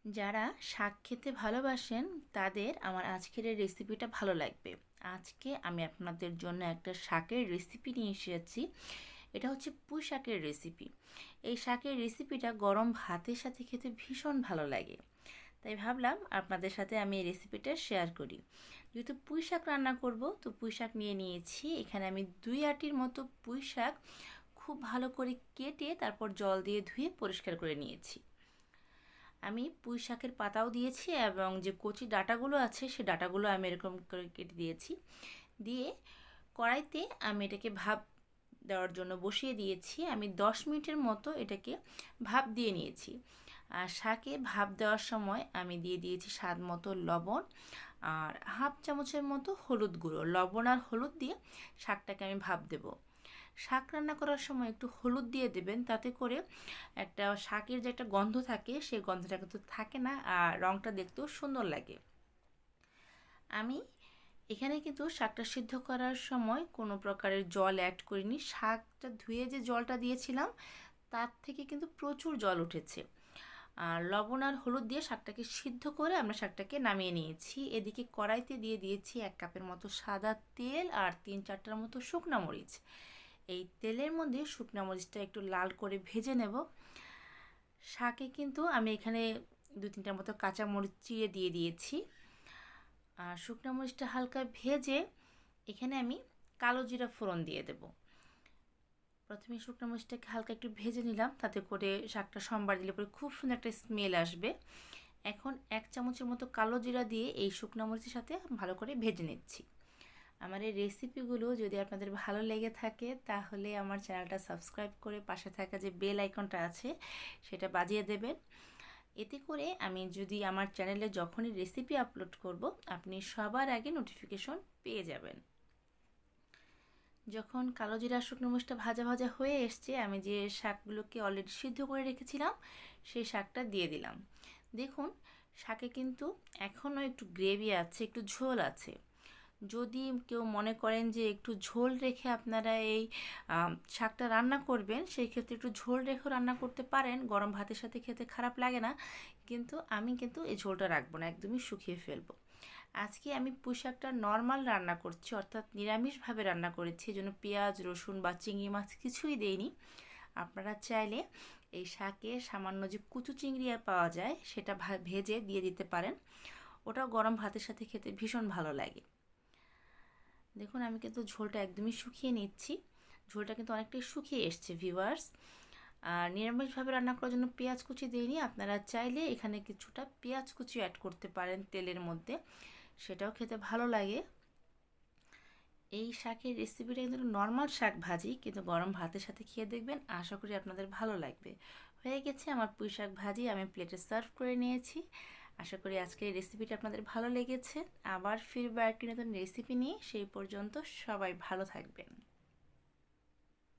যারা শাক খেতে ভালোবাসেন তাদের আমার আজকের এই রেসিপিটা ভালো লাগবে। আজকে আমি আপনাদের জন্য একটা শাকের রেসিপি নিয়ে এসেছি। এটা হচ্ছে পুঁই শাকের রেসিপি। এই শাকের রেসিপিটা গরম ভাতের সাথে খেতে ভীষণ ভালো লাগে। তাই ভাবলাম আপনাদের সাথে আমি এই রেসিপিটা শেয়ার করি। যেহেতু পুঁই শাক রান্না করব, তো পুঁই শাক নিয়ে নিয়েছি। এখানে আমি 2 আটির মতো পুঁই শাক খুব ভালো করে কেটে তারপর জল দিয়ে ধুয়ে পরিষ্কার করে নিয়েছি। আমি পুঁই শাকের পাতাও দিয়েছি এবং যে কচি ডাঁটাগুলো আছে সে ডাঁটাগুলো আমি এরকম করে কেটে দিয়েছি। দিয়ে কড়াইতে আমি এটাকে ভাপ দেওয়ার জন্য বসিয়ে দিয়েছি। আমি 10 মিনিটের মতো এটাকে ভাপ দিয়ে নিয়েছি। আর শাকে ভাপ দেওয়ার সময় আমি দিয়ে দিয়েছি স্বাদ মতো লবণ আর হাফ চামচের মতো হলুদ গুঁড়ো। লবণ আর হলুদ দিয়ে শাকটাকে আমি ভাপ দেবো। শাক রান্না করার সময় একটু হলুদ দিয়ে দেবেন, তাতে করে একটা শাকের যে একটা গন্ধ থাকে সেই গন্ধটা কিন্তু থাকে না, আর রঙটা দেখতেও সুন্দর লাগে। আমি এখানে কিন্তু শাকটা সিদ্ধ করার সময় কোনো প্রকারের জল অ্যাড করিনি। শাকটা ধুয়ে যে জলটা দিয়েছিলাম তার থেকে কিন্তু প্রচুর জল উঠেছে। আর লবণ আর হলুদ দিয়ে শাকটাকে সিদ্ধ করে আমরা শাকটাকে নামিয়ে নিয়েছি। এদিকে কড়াইতে দিয়ে দিয়েছি 1 কাপের মতো সাদা তেল আর 3-4টার মতো শুকনো মরিচ। এই তেলের মধ্যে শুকনো মরিচটা একটু লাল করে ভেজে নেব। শাকে কিন্তু আমি এখানে 2-3টার মতো কাঁচা মরিচ চিড়ে দিয়ে দিয়েছি। আর শুকনো মরিচটা হালকা ভেজে এখানে আমি কালো জিরা ফোড়ন দিয়ে দেব। প্রথমে শুকনো মরিচটাকে হালকা একটু ভেজে নিলাম, তাতে করে শাকটা সম্বার দিলে পরে খুব সুন্দর একটা স্মেল আসবে। এখন 1 চামচের মতো কালো জিরা দিয়ে এই শুকনো মরিচের সাথে ভালো করে ভেজে নিচ্ছি। আমার এই রেসিপিগুলো যদি আপনাদের ভালো লেগে থাকে তাহলে আমার চ্যানেলটা সাবস্ক্রাইব করে পাশে থাকা যে বেল আইকনটা আছে সেটা বাজিয়ে দেবেন। এতে করে আমি যদি আমার চ্যানেলে যখনই রেসিপি আপলোড করব আপনি সবার আগে নোটিফিকেশন পেয়ে যাবেন। যখন কালো জিরা শুকনো মরিচটা ভাজা ভাজা হয়ে এসছে, আমি যে শাকগুলোকে অলরেডি সিদ্ধ করে রেখেছিলাম সেই শাকটা দিয়ে দিলাম। দেখুন, শাকে কিন্তু এখনও একটু গ্রেভি আছে, একটু ঝোল আছে। যদি কেউ মনে করেন যে একটু ঝোল রেখে আপনারা এই শাকটা রান্না করবেন, সেই ক্ষেত্রে একটু ঝোল রেখেও রান্না করতে পারেন। গরম ভাতের সাথে খেতে খারাপ লাগে না, কিন্তু আমি কিন্তু এই ঝোলটা রাখবো না, একদমই শুকিয়ে ফেলবো। আজকে আমি পুঁই শাকটা নর্মাল রান্না করছি, অর্থাৎ নিরামিষভাবে রান্না করেছি। এই জন্য পেঁয়াজ রসুন বা চিংড়ি মাছ কিছুই দেইনি। আপনারা চাইলে এই শাকে সামান্য যে কুচু চিংড়ি পাওয়া যায় সেটা ভেজে দিয়ে দিতে পারেন। ওটাও গরম ভাতের সাথে খেতে ভীষণ ভালো লাগে। দেখুন, আমি কিন্তু ঝোলটা একদমই শুকিয়ে নিচ্ছি। ঝোলটা কিন্তু অনেকটাই শুকিয়ে এসছে ভিউয়ার্স। আর নিরামিষভাবে রান্না করার জন্য পেঁয়াজ কুচি দিইনি। আপনারা চাইলে এখানে কিছুটা পেঁয়াজ কুচি অ্যাড করতে পারেন তেলের মধ্যে, সেটাও খেতে ভালো লাগে। এই শাকের রেসিপিটা কিন্তু নর্মাল শাক ভাজি, কিন্তু গরম ভাতের সাথে খেয়ে দেখবেন, আশা করি আপনাদের ভালো লাগবে। হয়ে গেছে আমার পুঁই শাক ভাজি, আমি প্লেটে সার্ভ করে নিয়েছি। আশা করি আজকের এই রেসিপিটা আপনাদের ভালো লেগেছে। আবার ফিরবো একটি নতুন রেসিপি নিয়ে। সেই পর্যন্ত সবাই ভালো থাকবেন।